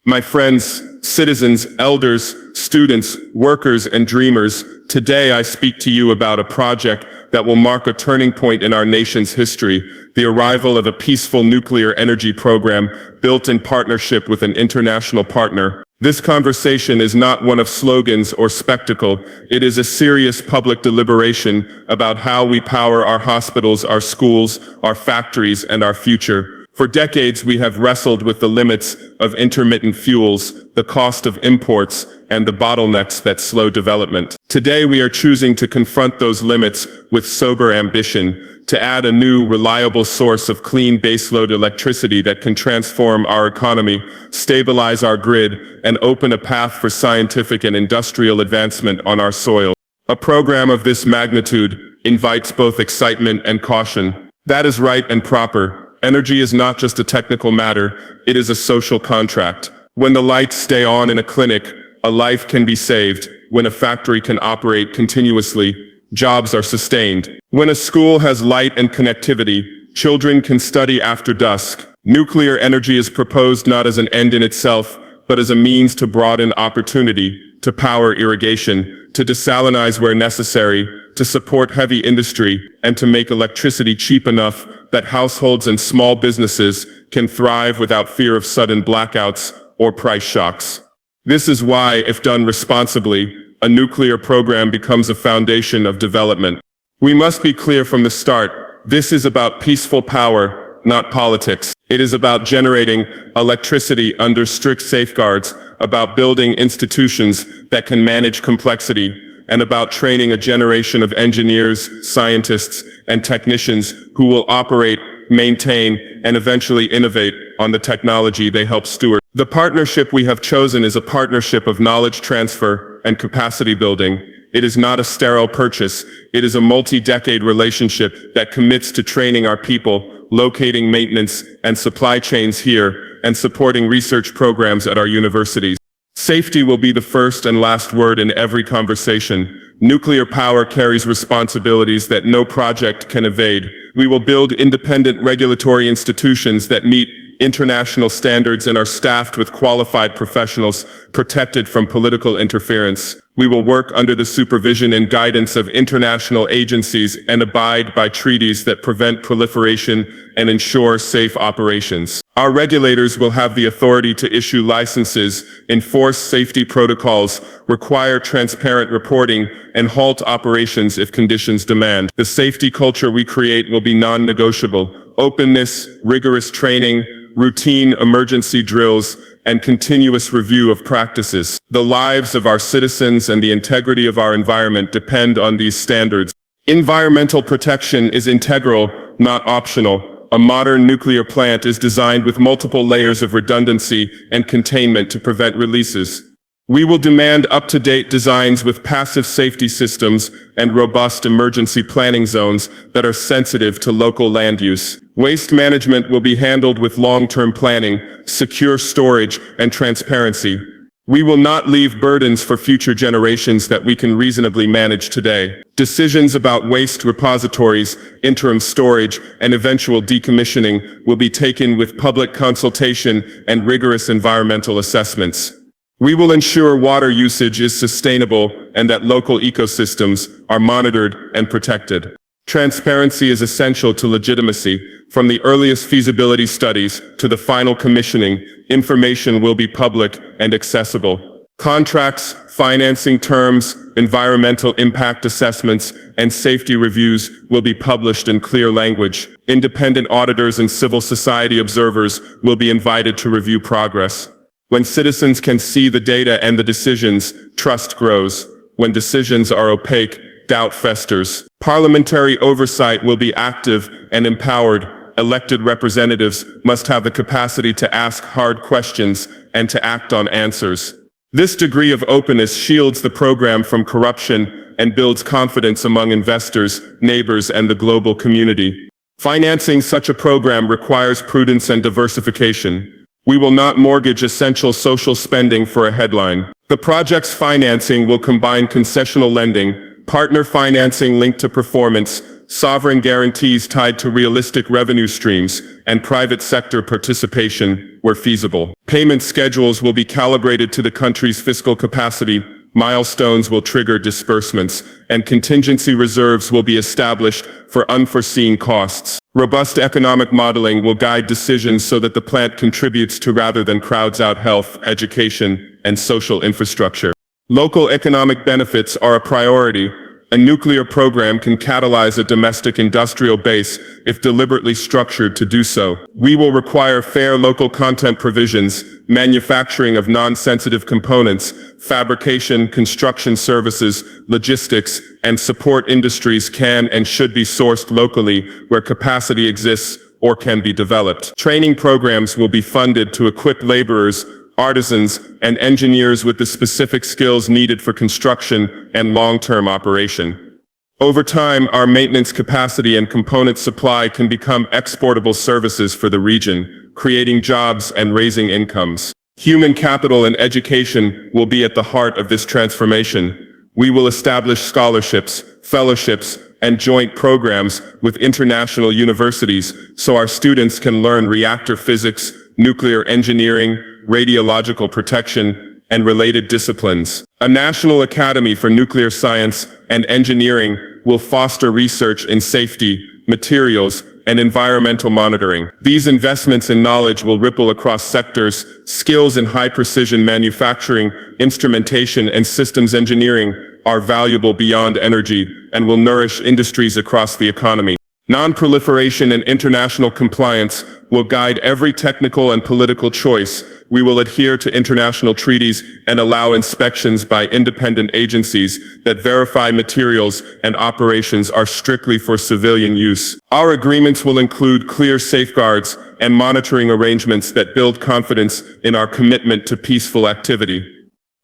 My friends, citizens, elders, students, workers, and dreamers, today I speak to you about a project that will mark a turning point in our nation's history, the arrival of a peaceful nuclear energy program built in partnership with an international partner. This conversation is not one of slogans or spectacle. It is a serious public deliberation about how we power our hospitals, our schools, our factories, and our future. For decades, we have wrestled with the limits of intermittent fuels, the cost of imports, and the bottlenecks that slow development. Today, we are choosing to confront those limits with sober ambition, to add a new, reliable source of clean baseload electricity that can transform our economy, stabilize our grid, and open a path for scientific and industrial advancement on our soil. A program of this magnitude invites both excitement and caution. That is right and proper. Energy is not just a technical matter, it is a social contract. When the lights stay on in a clinic, a life can be saved. When a factory can operate continuously, jobs are sustained. When a school has light and connectivity, children can study after dusk. Nuclear energy is proposed not as an end in itself, but as a means to broaden opportunity, to power irrigation, to desalinize where necessary, to support heavy industry, and to make electricity cheap enough that households and small businesses can thrive without fear of sudden blackouts or price shocks. This is why, if done responsibly, a nuclear program becomes a foundation of development. We must be clear from the start, this is about peaceful power, not politics. It is about generating electricity under strict safeguards, about building institutions that can manage complexity, and about training a generation of engineers, scientists, and technicians who will operate, maintain, and eventually innovate on the technology they help steward. The partnership we have chosen is a partnership of knowledge transfer and capacity building. It is not a sterile purchase. It is a multi-decade relationship that commits to training our people, locating maintenance and supply chains here, and supporting research programs at our universities. Safety will be the first and last word in every conversation. Nuclear power carries responsibilities that no project can evade. We will build independent regulatory institutions that meet international standards and are staffed with qualified professionals protected from political interference. We will work under the supervision and guidance of international agencies and abide by treaties that prevent proliferation and ensure safe operations. Our regulators will have the authority to issue licenses, enforce safety protocols, require transparent reporting, and halt operations if conditions demand. The safety culture we create will be non-negotiable. Openness, rigorous training, routine emergency drills, and continuous review of practices. The lives of our citizens and the integrity of our environment depend on these standards. Environmental protection is integral, not optional. A modern nuclear plant is designed with multiple layers of redundancy and containment to prevent releases. We will demand up-to-date designs with passive safety systems and robust emergency planning zones that are sensitive to local land use. Waste management will be handled with long-term planning, secure storage, and transparency. We will not leave burdens for future generations that we can reasonably manage today. Decisions about waste repositories, interim storage, and eventual decommissioning will be taken with public consultation and rigorous environmental assessments. We will ensure water usage is sustainable and that local ecosystems are monitored and protected. Transparency is essential to legitimacy. From the earliest feasibility studies to the final commissioning, information will be public and accessible. Contracts, financing terms, environmental impact assessments, and safety reviews will be published in clear language. Independent auditors and civil society observers will be invited to review progress. When citizens can see the data and the decisions, trust grows. When decisions are opaque, doubt festers. Parliamentary oversight will be active and empowered. Elected representatives must have the capacity to ask hard questions and to act on answers. This degree of openness shields the program from corruption and builds confidence among investors, neighbors, and the global community. Financing such a program requires prudence and diversification. We will not mortgage essential social spending for a headline. The project's financing will combine concessional lending, partner financing linked to performance, sovereign guarantees tied to realistic revenue streams, and private sector participation where feasible. Payment schedules will be calibrated to the country's fiscal capacity, milestones will trigger disbursements, and contingency reserves will be established for unforeseen costs. Robust economic modeling will guide decisions so that the plant contributes to rather than crowds out health, education, and social infrastructure. Local economic benefits are a priority. A nuclear program can catalyze a domestic industrial base if deliberately structured to do so. We will require fair local content provisions, manufacturing of non-sensitive components, fabrication, construction services, logistics, and support industries can and should be sourced locally where capacity exists or can be developed. Training programs will be funded to equip laborers, artisans, and engineers with the specific skills needed for construction and long-term operation. Over time, our maintenance capacity and component supply can become exportable services for the region, creating jobs and raising incomes. Human capital and education will be at the heart of this transformation. We will establish scholarships, fellowships, and joint programs with international universities so our students can learn reactor physics, nuclear engineering, radiological protection, and related disciplines. A National Academy for Nuclear Science and Engineering will foster research in safety, materials, and environmental monitoring. These investments in knowledge will ripple across sectors. Skills in high-precision manufacturing, instrumentation, and systems engineering are valuable beyond energy and will nourish industries across the economy. Non-proliferation and international compliance will guide every technical and political choice. We will adhere to international treaties and allow inspections by independent agencies that verify materials and operations are strictly for civilian use. Our agreements will include clear safeguards and monitoring arrangements that build confidence in our commitment to peaceful activity.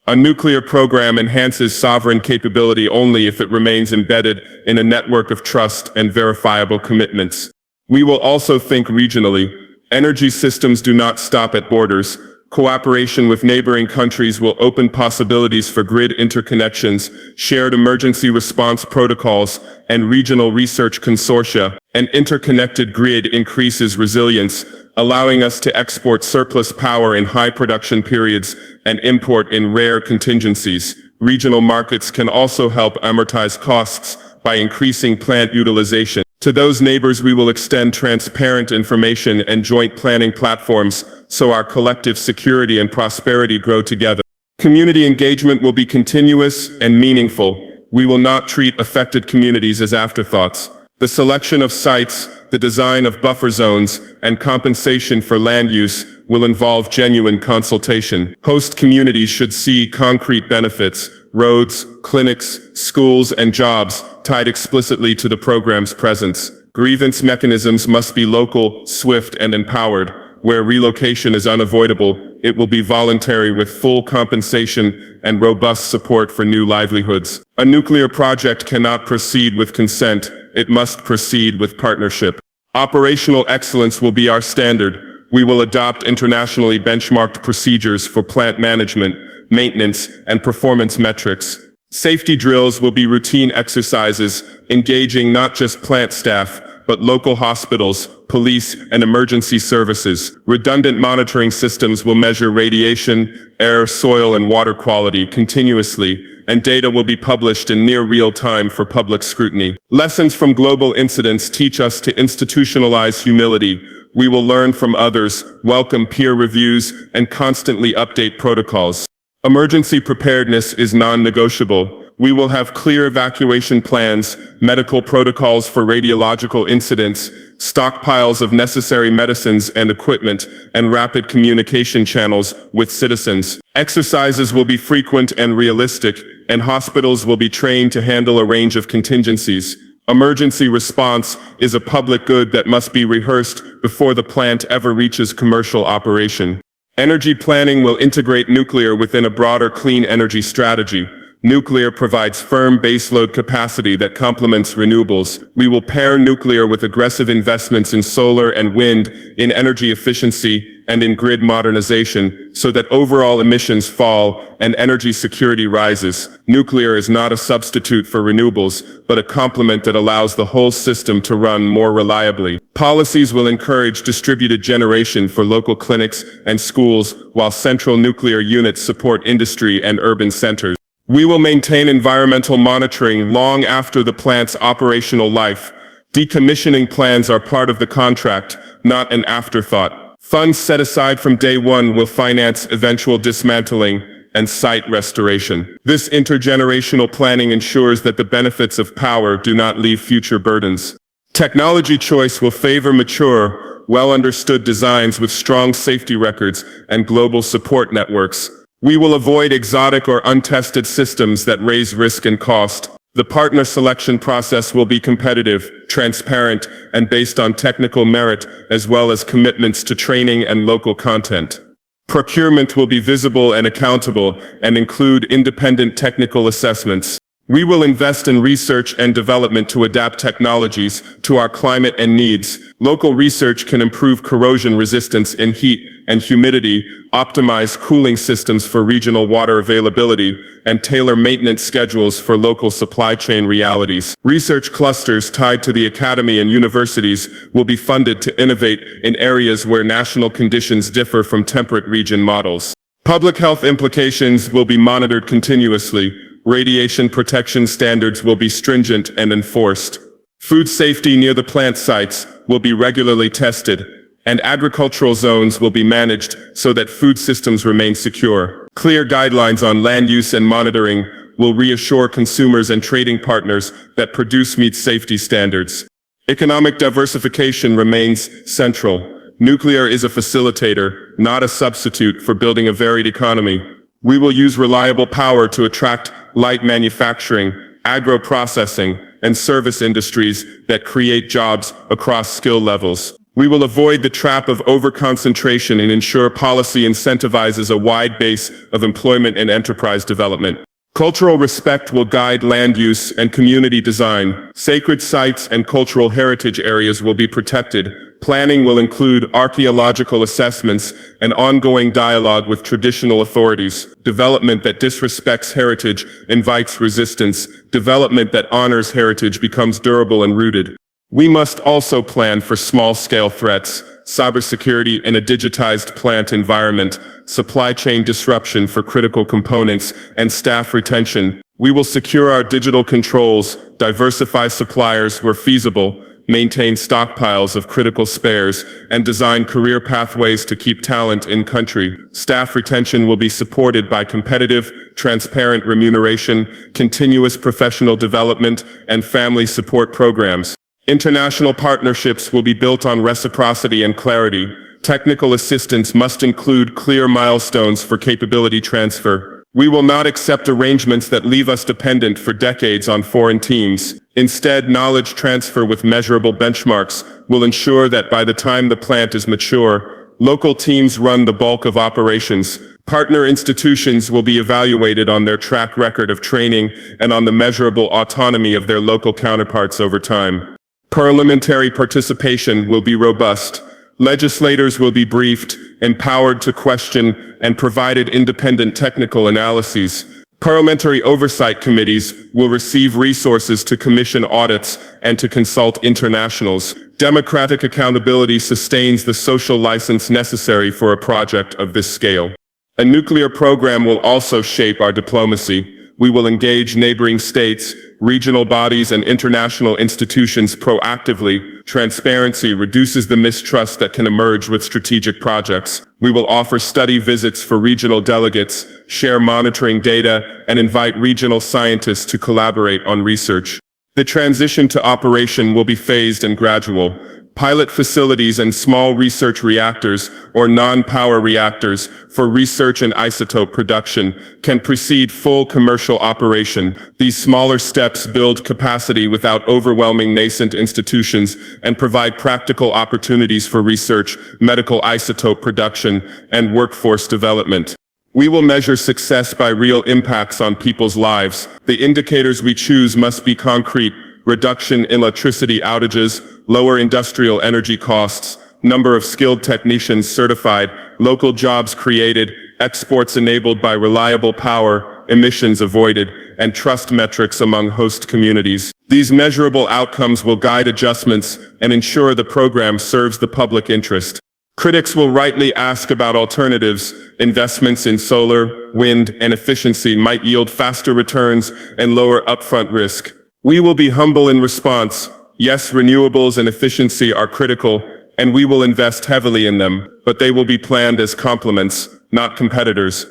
A nuclear program enhances sovereign capability only if it remains embedded in a network of trust and verifiable commitments. We will also think regionally. Energy systems do not stop at borders. Cooperation with neighboring countries will open possibilities for grid interconnections, shared emergency response protocols, and regional research consortia. An interconnected grid increases resilience, allowing us to export surplus power in high production periods and import in rare contingencies. Regional markets can also help amortize costs by increasing plant utilization. To those neighbors, we will extend transparent information and joint planning platforms so our collective security and prosperity grow together. Community engagement will be continuous and meaningful. We will not treat affected communities as afterthoughts. The selection of sites, the design of buffer zones, and compensation for land use will involve genuine consultation. Host communities should see concrete benefits, roads, clinics, schools, and jobs tied explicitly to the program's presence. Grievance mechanisms must be local, swift, and empowered. Where relocation is unavoidable, it will be voluntary with full compensation and robust support for new livelihoods. A nuclear project cannot proceed with consent, it must proceed with partnership. Operational excellence will be our standard. We will adopt internationally benchmarked procedures for plant management, maintenance, and performance metrics. Safety drills will be routine exercises, engaging not just plant staff, but local hospitals, police, and emergency services. Redundant monitoring systems will measure radiation, air, soil, and water quality continuously, and data will be published in near real time for public scrutiny. Lessons from global incidents teach us to institutionalize humility. We will learn from others, welcome peer reviews, and constantly update protocols. Emergency preparedness is non-negotiable. We will have clear evacuation plans, medical protocols for radiological incidents, stockpiles of necessary medicines and equipment, and rapid communication channels with citizens. Exercises will be frequent and realistic, and hospitals will be trained to handle a range of contingencies. Emergency response is a public good that must be rehearsed before the plant ever reaches commercial operation. Energy planning will integrate nuclear within a broader clean energy strategy. Nuclear provides firm baseload capacity that complements renewables. We will pair nuclear with aggressive investments in solar and wind, in energy efficiency, and in grid modernization, so that overall emissions fall and energy security rises. Nuclear is not a substitute for renewables, but a complement that allows the whole system to run more reliably. Policies will encourage distributed generation for local clinics and schools, while central nuclear units support industry and urban centers. We will maintain environmental monitoring long after the plant's operational life. Decommissioning plans are part of the contract, not an afterthought. Funds set aside from day one will finance eventual dismantling and site restoration. This intergenerational planning ensures that the benefits of power do not leave future burdens. Technology choice will favor mature, well-understood designs with strong safety records and global support networks. We will avoid exotic or untested systems that raise risk and cost. The partner selection process will be competitive, transparent, and based on technical merit, as well as commitments to training and local content. Procurement will be visible and accountable, and include independent technical assessments. We will invest in research and development to adapt technologies to our climate and needs. Local research can improve corrosion resistance in heat and humidity, optimize cooling systems for regional water availability, and tailor maintenance schedules for local supply chain realities. Research clusters tied to the academy and universities will be funded to innovate in areas where national conditions differ from temperate region models. Public health implications will be monitored continuously. Radiation protection standards will be stringent and enforced. Food safety near the plant sites will be regularly tested, and agricultural zones will be managed so that food systems remain secure. Clear guidelines on land use and monitoring will reassure consumers and trading partners that produce meet safety standards. Economic diversification remains central. Nuclear is a facilitator, not a substitute for building a varied economy. We will use reliable power to attract light manufacturing, agro-processing, and service industries that create jobs across skill levels. We will avoid the trap of overconcentration and ensure policy incentivizes a wide base of employment and enterprise development. Cultural respect will guide land use and community design. Sacred sites and cultural heritage areas will be protected. Planning will include archaeological assessments and ongoing dialogue with traditional authorities. Development that disrespects heritage invites resistance. Development that honors heritage becomes durable and rooted. We must also plan for small-scale threats, cybersecurity in a digitized plant environment, supply chain disruption for critical components, and staff retention. We will secure our digital controls, diversify suppliers where feasible, maintain stockpiles of critical spares, and design career pathways to keep talent in country. Staff retention will be supported by competitive, transparent remuneration, continuous professional development, and family support programs. International partnerships will be built on reciprocity and clarity. Technical assistance must include clear milestones for capability transfer. We will not accept arrangements that leave us dependent for decades on foreign teams. Instead, knowledge transfer with measurable benchmarks will ensure that by the time the plant is mature, local teams run the bulk of operations. Partner institutions will be evaluated on their track record of training and on the measurable autonomy of their local counterparts over time. Parliamentary participation will be robust. Legislators will be briefed, empowered to question, and provided independent technical analyses. Parliamentary oversight committees will receive resources to commission audits and to consult internationals. Democratic accountability sustains the social license necessary for a project of this scale. A nuclear program will also shape our diplomacy. We will engage neighboring states, regional bodies, and international institutions proactively. Transparency reduces the mistrust that can emerge with strategic projects. We will offer study visits for regional delegates, share monitoring data, and invite regional scientists to collaborate on research. The transition to operation will be phased and gradual. Pilot facilities and small research reactors, or non-power reactors, for research and isotope production, can precede full commercial operation. These smaller steps build capacity without overwhelming nascent institutions and provide practical opportunities for research, medical isotope production, and workforce development. We will measure success by real impacts on people's lives. The indicators we choose must be concrete: reduction in electricity outages, lower industrial energy costs, number of skilled technicians certified, local jobs created, exports enabled by reliable power, emissions avoided, and trust metrics among host communities. These measurable outcomes will guide adjustments and ensure the program serves the public interest. Critics will rightly ask about alternatives. Investments in solar, wind, and efficiency might yield faster returns and lower upfront risk. We will be humble in response. Yes, renewables and efficiency are critical, and we will invest heavily in them, but they will be planned as complements, not competitors.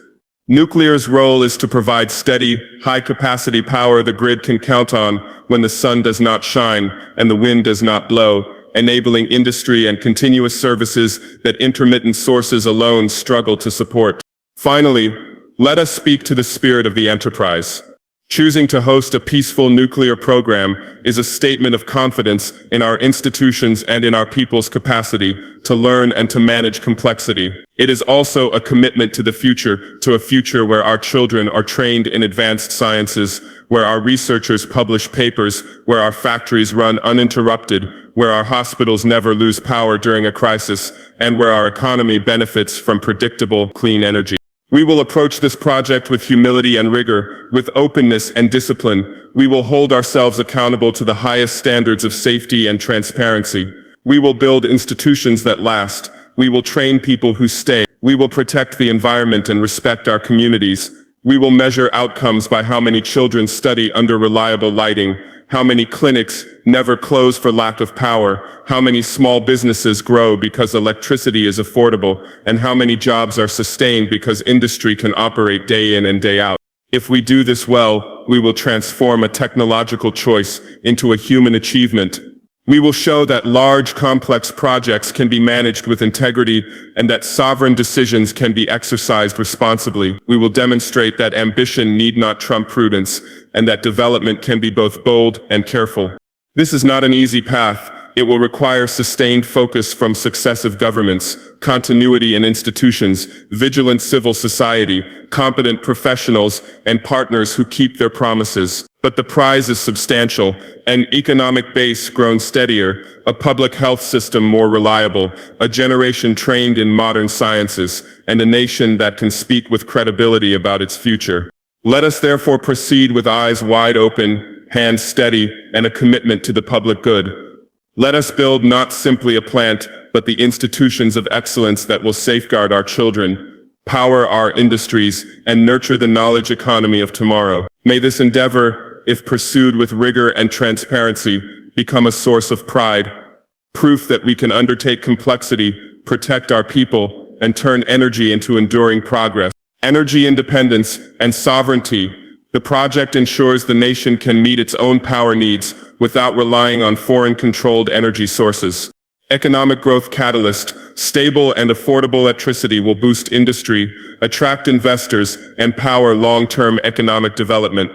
Nuclear's role is to provide steady, high-capacity power the grid can count on when the sun does not shine and the wind does not blow, enabling industry and continuous services that intermittent sources alone struggle to support. Finally, let us speak to the spirit of the enterprise. Choosing to host a peaceful nuclear program is a statement of confidence in our institutions and in our people's capacity to learn and to manage complexity. It is also a commitment to the future, to a future where our children are trained in advanced sciences, where our researchers publish papers, where our factories run uninterrupted, where our hospitals never lose power during a crisis, and where our economy benefits from predictable, clean energy. We will approach this project with humility and rigor, with openness and discipline. We will hold ourselves accountable to the highest standards of safety and transparency. We will build institutions that last. We will train people who stay. We will protect the environment and respect our communities. We will measure outcomes by how many children study under reliable lighting, how many clinics never close for lack of power, how many small businesses grow because electricity is affordable, and how many jobs are sustained because industry can operate day in and day out. If we do this well, we will transform a technological choice into a human achievement. We will show that large, complex projects can be managed with integrity and that sovereign decisions can be exercised responsibly. We will demonstrate that ambition need not trump prudence and that development can be both bold and careful. This is not an easy path. It will require sustained focus from successive governments, continuity in institutions, vigilant civil society, competent professionals, and partners who keep their promises. But the prize is substantial: an economic base grown steadier, a public health system more reliable, a generation trained in modern sciences, and a nation that can speak with credibility about its future. Let us therefore proceed with eyes wide open, hands steady, and a commitment to the public good. Let us build not simply a plant, but the institutions of excellence that will safeguard our children, power our industries, and nurture the knowledge economy of tomorrow. May this endeavor, if pursued with rigor and transparency, become a source of pride, proof that we can undertake complexity, protect our people, and turn energy into enduring progress. Energy independence and sovereignty. The project ensures the nation can meet its own power needs without relying on foreign-controlled energy sources. Economic growth catalyst. Stable and affordable electricity will boost industry, attract investors, and power long-term economic development.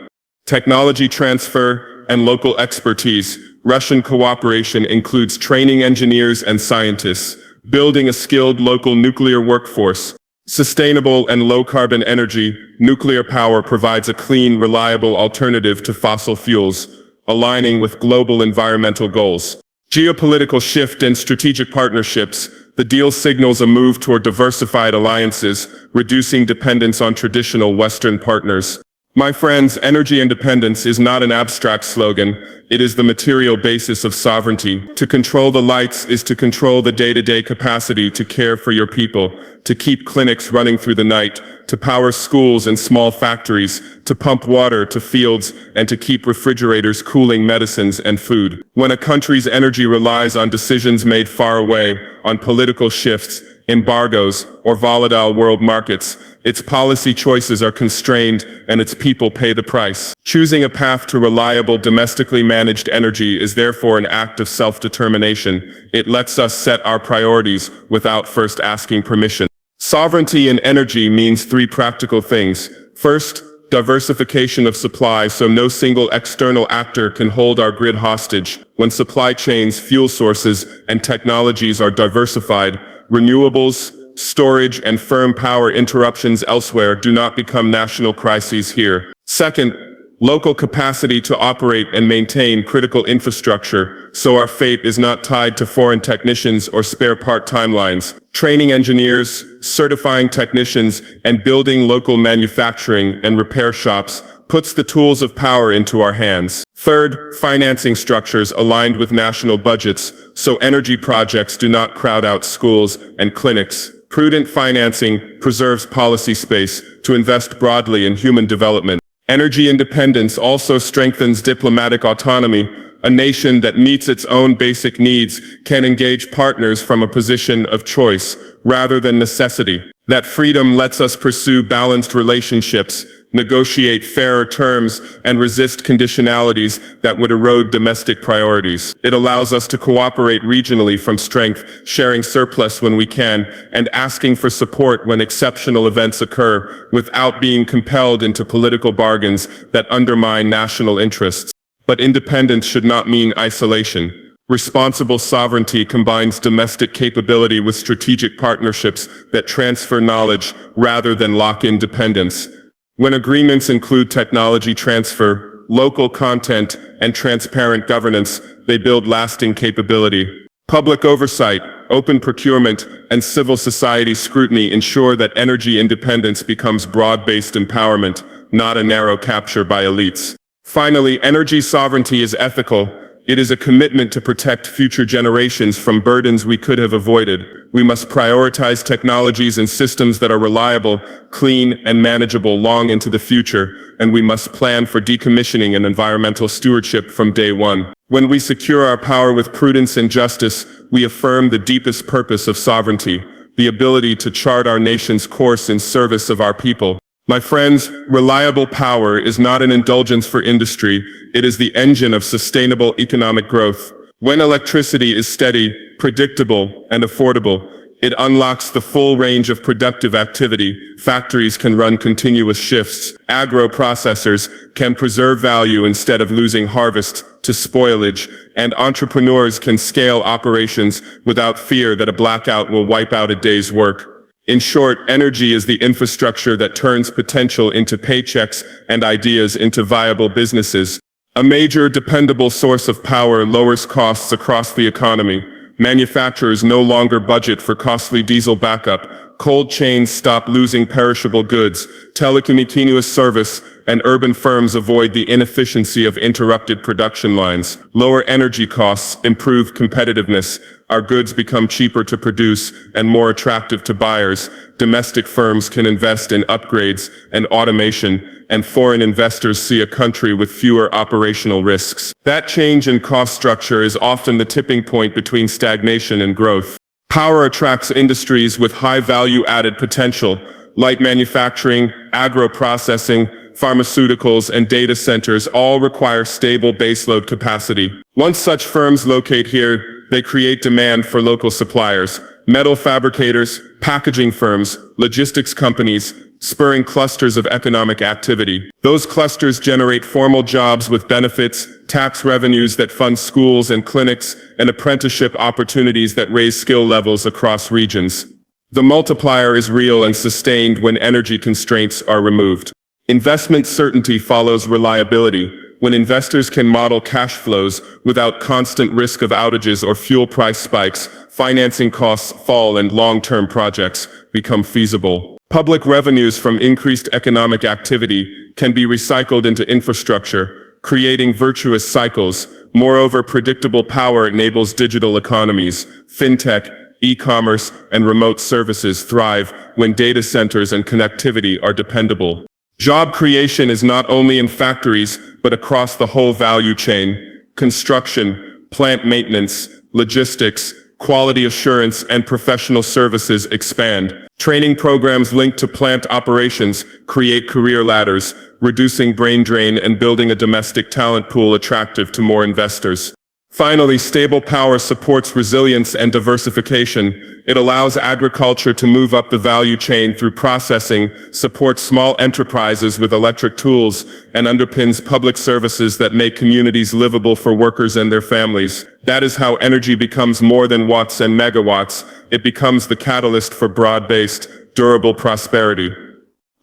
Technology transfer and local expertise. Russian cooperation includes training engineers and scientists, building a skilled local nuclear workforce. Sustainable and low-carbon energy. Nuclear power provides a clean, reliable alternative to fossil fuels, aligning with global environmental goals. Geopolitical shift and strategic partnerships. The deal signals a move toward diversified alliances, reducing dependence on traditional Western partners. My friends, energy independence is not an abstract slogan. It is the material basis of sovereignty. To control the lights is to control the day-to-day capacity to care for your people, to keep clinics running through the night, to power schools and small factories, to pump water to fields, and to keep refrigerators cooling medicines and food. When a country's energy relies on decisions made far away, on political shifts, embargoes, or volatile world markets, its policy choices are constrained and its people pay the price. Choosing a path to reliable, domestically managed energy is therefore an act of self-determination. It lets us set our priorities without first asking permission. Sovereignty in energy means three practical things. First, diversification of supply so no single external actor can hold our grid hostage. When supply chains, fuel sources, and technologies are diversified, renewables, storage, and firm power interruptions elsewhere do not become national crises here. Second, local capacity to operate and maintain critical infrastructure, so our fate is not tied to foreign technicians or spare part timelines. Training engineers, certifying technicians, and building local manufacturing and repair shops puts the tools of power into our hands. Third, financing structures aligned with national budgets, so energy projects do not crowd out schools and clinics. Prudent financing preserves policy space to invest broadly in human development. Energy independence also strengthens diplomatic autonomy. A nation that meets its own basic needs can engage partners from a position of choice rather than necessity. That freedom lets us pursue balanced relationships, negotiate fairer terms, and resist conditionalities that would erode domestic priorities. It allows us to cooperate regionally from strength, sharing surplus when we can, and asking for support when exceptional events occur, without being compelled into political bargains that undermine national interests. But independence should not mean isolation. Responsible sovereignty combines domestic capability with strategic partnerships that transfer knowledge rather than lock in dependence. When agreements include technology transfer, local content, and transparent governance, they build lasting capability. Public oversight, open procurement, and civil society scrutiny ensure that energy independence becomes broad-based empowerment, not a narrow capture by elites. Finally, energy sovereignty is ethical. It is a commitment to protect future generations from burdens we could have avoided. We must prioritize technologies and systems that are reliable, clean, and manageable long into the future, and we must plan for decommissioning and environmental stewardship from day one. When we secure our power with prudence and justice, we affirm the deepest purpose of sovereignty, the ability to chart our nation's course in service of our people. My friends, reliable power is not an indulgence for industry, it is the engine of sustainable economic growth. When electricity is steady, predictable, and affordable, it unlocks the full range of productive activity. Factories can run continuous shifts. Agro-processors can preserve value instead of losing harvest to spoilage, and entrepreneurs can scale operations without fear that a blackout will wipe out a day's work. In short, energy is the infrastructure that turns potential into paychecks and ideas into viable businesses. A major, dependable source of power lowers costs across the economy. Manufacturers no longer budget for costly diesel backup. Cold chains stop losing perishable goods. Telecommutative service and urban firms avoid the inefficiency of interrupted production lines. Lower energy costs improve competitiveness. Our goods become cheaper to produce and more attractive to buyers. Domestic firms can invest in upgrades and automation, and foreign investors see a country with fewer operational risks. That change in cost structure is often the tipping point between stagnation and growth. Power attracts industries with high value-added potential. Light manufacturing, agro-processing, pharmaceuticals, and data centers all require stable baseload capacity. Once such firms locate here, they create demand for local suppliers, metal fabricators, packaging firms, logistics companies, spurring clusters of economic activity. Those clusters generate formal jobs with benefits, tax revenues that fund schools and clinics, and apprenticeship opportunities that raise skill levels across regions. The multiplier is real and sustained when energy constraints are removed. Investment certainty follows reliability. When investors can model cash flows without constant risk of outages or fuel price spikes, financing costs fall and long-term projects become feasible. Public revenues from increased economic activity can be recycled into infrastructure, creating virtuous cycles. Moreover, predictable power enables digital economies. Fintech, e-commerce, and remote services thrive when data centers and connectivity are dependable. Job creation is not only in factories, but across the whole value chain. Construction, plant maintenance, logistics, quality assurance, and professional services expand. Training programs linked to plant operations create career ladders, reducing brain drain and building a domestic talent pool attractive to more investors. Finally, stable power supports resilience and diversification. It allows agriculture to move up the value chain through processing, supports small enterprises with electric tools, and underpins public services that make communities livable for workers and their families. That is how energy becomes more than watts and megawatts. It becomes the catalyst for broad-based, durable prosperity.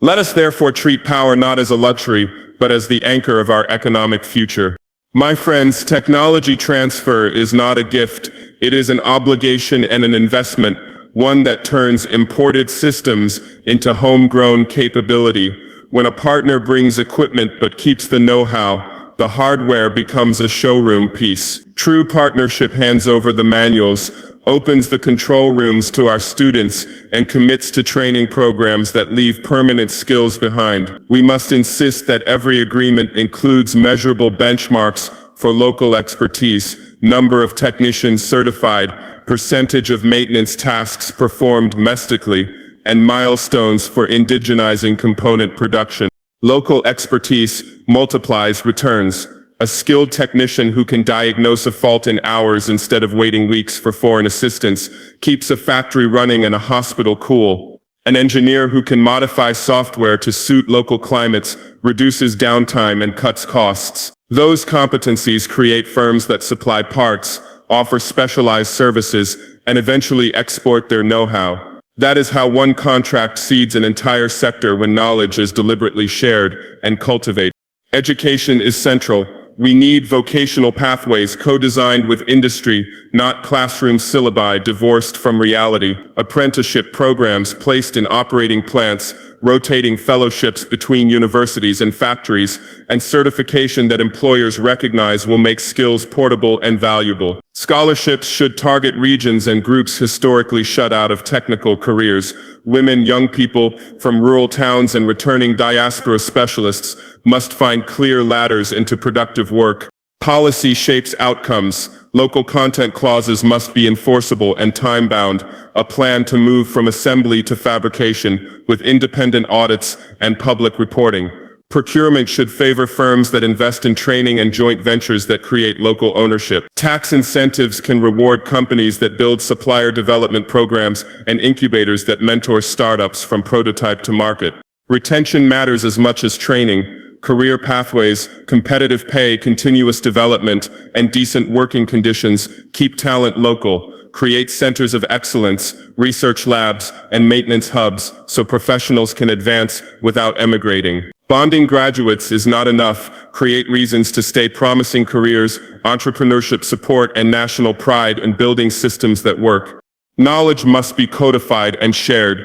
Let us therefore treat power not as a luxury, but as the anchor of our economic future. My friends, technology transfer is not a gift. It is an obligation and an investment, one that turns imported systems into homegrown capability. When a partner brings equipment but keeps the know-how, the hardware becomes a showroom piece. True partnership hands over the manuals, opens the control rooms to our students, and commits to training programs that leave permanent skills behind. We must insist that every agreement includes measurable benchmarks for local expertise, number of technicians certified, percentage of maintenance tasks performed domestically, and milestones for indigenizing component production. Local expertise multiplies returns. A skilled technician who can diagnose a fault in hours instead of waiting weeks for foreign assistance keeps a factory running and a hospital cool. An engineer who can modify software to suit local climates reduces downtime and cuts costs. Those competencies create firms that supply parts, offer specialized services, and eventually export their know-how. That is how one contract seeds an entire sector when knowledge is deliberately shared and cultivated. Education is central. We need vocational pathways co-designed with industry, not classroom syllabi divorced from reality. Apprenticeship programs placed in operating plants, rotating fellowships between universities and factories, and certification that employers recognize will make skills portable and valuable. Scholarships should target regions and groups historically shut out of technical careers. Women, young people from rural towns, and returning diaspora specialists must find clear ladders into productive work. Policy shapes outcomes. Local content clauses must be enforceable and time-bound. A plan to move from assembly to fabrication with independent audits and public reporting. Procurement should favor firms that invest in training and joint ventures that create local ownership. Tax incentives can reward companies that build supplier development programs and incubators that mentor startups from prototype to market. Retention matters as much as training. Career pathways, competitive pay, continuous development, and decent working conditions keep talent local. Create centers of excellence, research labs, and maintenance hubs so professionals can advance without emigrating. Bonding graduates is not enough. Create reasons to stay. Promising careers, entrepreneurship support, and national pride in building systems that work. Knowledge must be codified and shared.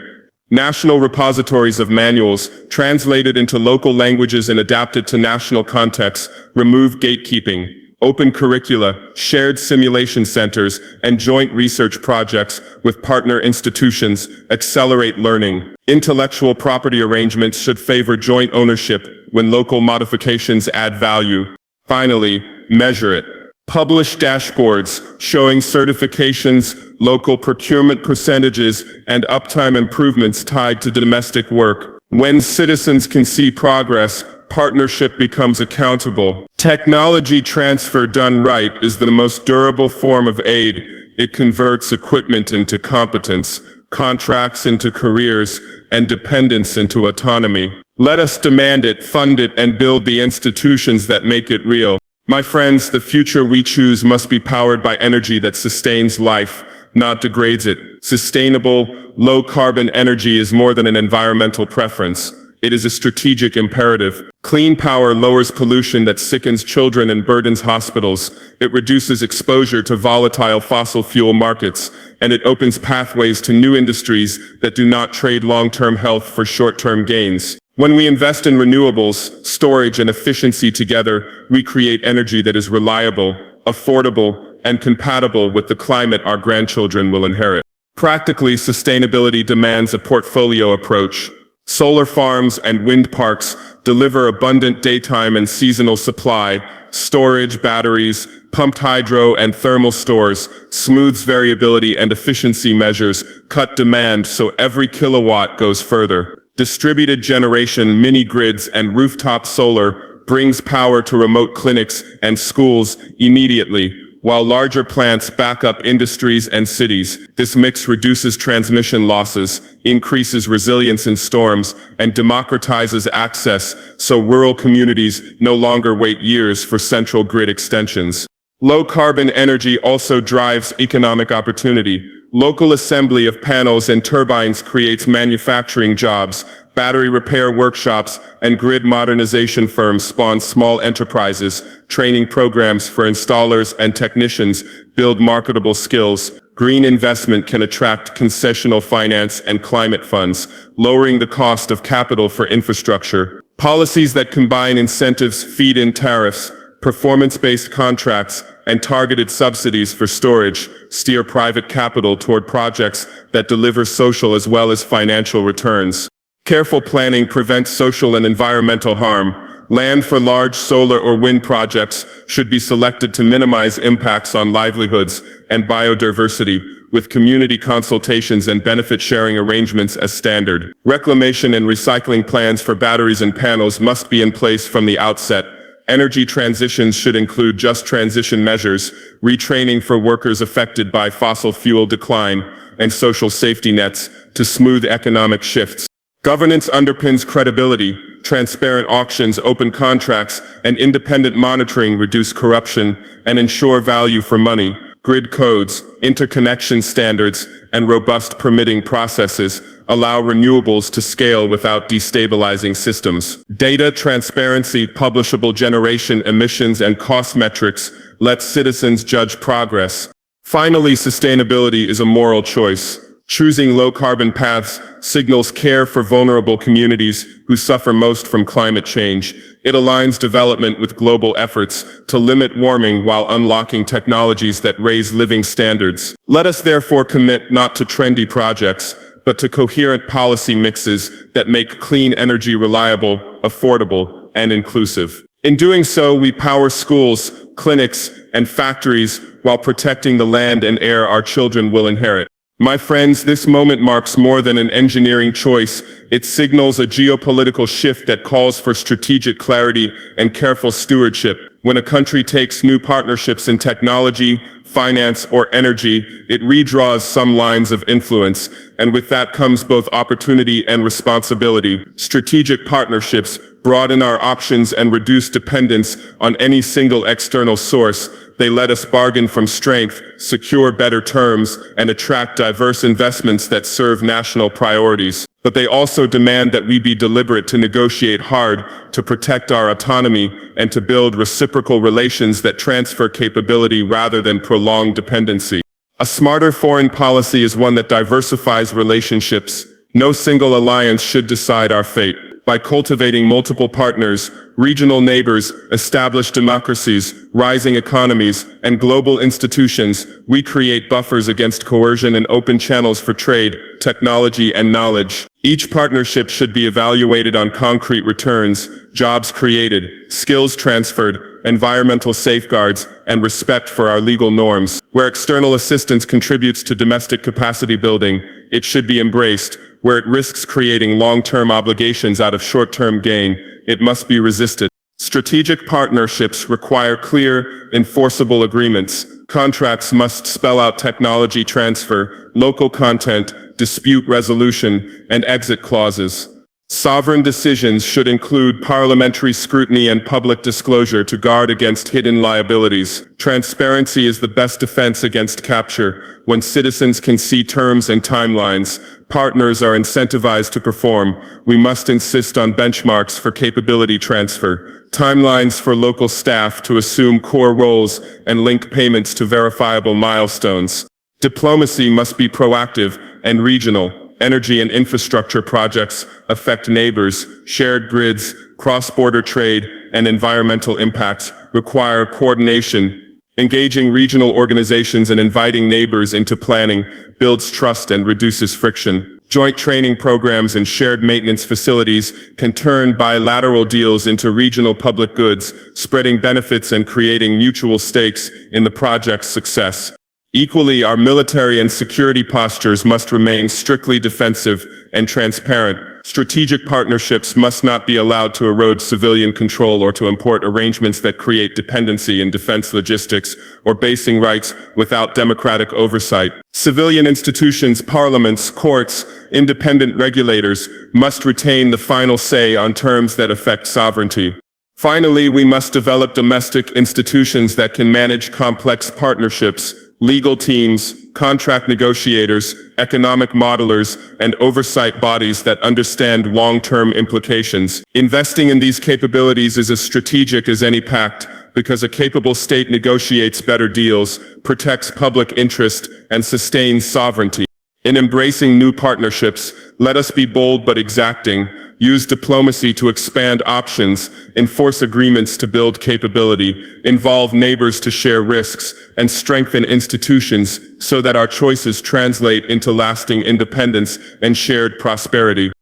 National repositories of manuals, translated into local languages and adapted to national contexts, remove gatekeeping. Open curricula, shared simulation centers, and joint research projects with partner institutions accelerate learning. Intellectual property arrangements should favor joint ownership when local modifications add value. Finally, measure it. Publish dashboards showing certifications, local procurement percentages, and uptime improvements tied to domestic work. When citizens can see progress, partnership becomes accountable. Technology transfer done right is the most durable form of aid. It converts equipment into competence, contracts into careers, and dependence into autonomy. Let us demand it, fund it, and build the institutions that make it real. My friends, the future we choose must be powered by energy that sustains life, not degrades it. Sustainable, low-carbon energy is more than an environmental preference. It is a strategic imperative. Clean power lowers pollution that sickens children and burdens hospitals. It reduces exposure to volatile fossil fuel markets, and it opens pathways to new industries that do not trade long-term health for short-term gains. When we invest in renewables, storage, and efficiency together, we create energy that is reliable, affordable, and compatible with the climate our grandchildren will inherit. Practically, sustainability demands a portfolio approach. Solar farms and wind parks deliver abundant daytime and seasonal supply. Storage, batteries, pumped hydro and thermal stores smooths variability, and efficiency measures cut demand so every kilowatt goes further. Distributed generation, mini-grids, and rooftop solar brings power to remote clinics and schools immediately. while larger plants back up industries and cities. This mix reduces transmission losses, increases resilience in storms, and democratizes access so rural communities no longer wait years for central grid extensions. Low-carbon energy also drives economic opportunity. Local assembly of panels and turbines creates manufacturing jobs. Battery repair workshops and grid modernization firms spawn small enterprises. Training programs for installers and technicians build marketable skills. Green investment can attract concessional finance and climate funds, lowering the cost of capital for infrastructure. Policies that combine incentives, feed-in tariffs, performance-based contracts, and targeted subsidies for storage steer private capital toward projects that deliver social as well as financial returns. Careful planning prevents social and environmental harm. Land for large solar or wind projects should be selected to minimize impacts on livelihoods and biodiversity, with community consultations and benefit-sharing arrangements as standard. Reclamation and recycling plans for batteries and panels must be in place from the outset. Energy transitions should include just transition measures, retraining for workers affected by fossil fuel decline, and social safety nets to smooth economic shifts. Governance underpins credibility. Transparent auctions, open contracts, and independent monitoring reduce corruption and ensure value for money. Grid codes, interconnection standards, and robust permitting processes allow renewables to scale without destabilizing systems. Data transparency, publishable generation emissions, and cost metrics let citizens judge progress. Finally, sustainability is a moral choice. Choosing low-carbon paths signals care for vulnerable communities who suffer most from climate change. It aligns development with global efforts to limit warming while unlocking technologies that raise living standards. Let us therefore commit not to trendy projects, but to coherent policy mixes that make clean energy reliable, affordable, and inclusive. In doing so, we power schools, clinics, and factories while protecting the land and air our children will inherit. My friends, this moment marks more than an engineering choice. It signals a geopolitical shift that calls for strategic clarity and careful stewardship. When a country takes new partnerships in technology, finance, or energy, it redraws some lines of influence, and with that comes both opportunity and responsibility. Strategic partnerships broaden our options and reduce dependence on any single external source. They let us bargain from strength, secure better terms, and attract diverse investments that serve national priorities. But they also demand that we be deliberate to negotiate hard, to protect our autonomy, and to build reciprocal relations that transfer capability rather than prolong dependency. A smarter foreign policy is one that diversifies relationships. No single alliance should decide our fate. By cultivating multiple partners, regional neighbors, established democracies, rising economies, and global institutions, we create buffers against coercion and open channels for trade, technology, and knowledge. Each partnership should be evaluated on concrete returns, jobs created, skills transferred, environmental safeguards, and respect for our legal norms. Where external assistance contributes to domestic capacity building, it should be embraced. Where it risks creating long-term obligations out of short-term gain, it must be resisted. Strategic partnerships require clear, enforceable agreements. Contracts must spell out technology transfer, local content, dispute resolution, and exit clauses. Sovereign decisions should include parliamentary scrutiny and public disclosure to guard against hidden liabilities. Transparency is the best defense against capture. When citizens can see terms and timelines, partners are incentivized to perform. We must insist on benchmarks for capability transfer, timelines for local staff to assume core roles, and link payments to verifiable milestones. Diplomacy must be proactive and regional. Energy and infrastructure projects affect neighbors. Shared grids, cross-border trade, and environmental impacts require coordination. Engaging regional organizations and inviting neighbors into planning builds trust and reduces friction. Joint training programs and shared maintenance facilities can turn bilateral deals into regional public goods, spreading benefits and creating mutual stakes in the project's success. Equally, our military and security postures must remain strictly defensive and transparent. Strategic partnerships must not be allowed to erode civilian control or to import arrangements that create dependency in defense logistics or basing rights without democratic oversight. Civilian institutions, parliaments, courts, independent regulators must retain the final say on terms that affect sovereignty. Finally, we must develop domestic institutions that can manage complex partnerships, legal teams, contract negotiators, economic modelers, and oversight bodies that understand long-term implications. Investing in these capabilities is as strategic as any pact, because a capable state negotiates better deals, protects public interest, and sustains sovereignty. In embracing new partnerships, let us be bold but exacting, use diplomacy to expand options, enforce agreements to build capability, involve neighbors to share risks, and strengthen institutions so that our choices translate into lasting independence and shared prosperity.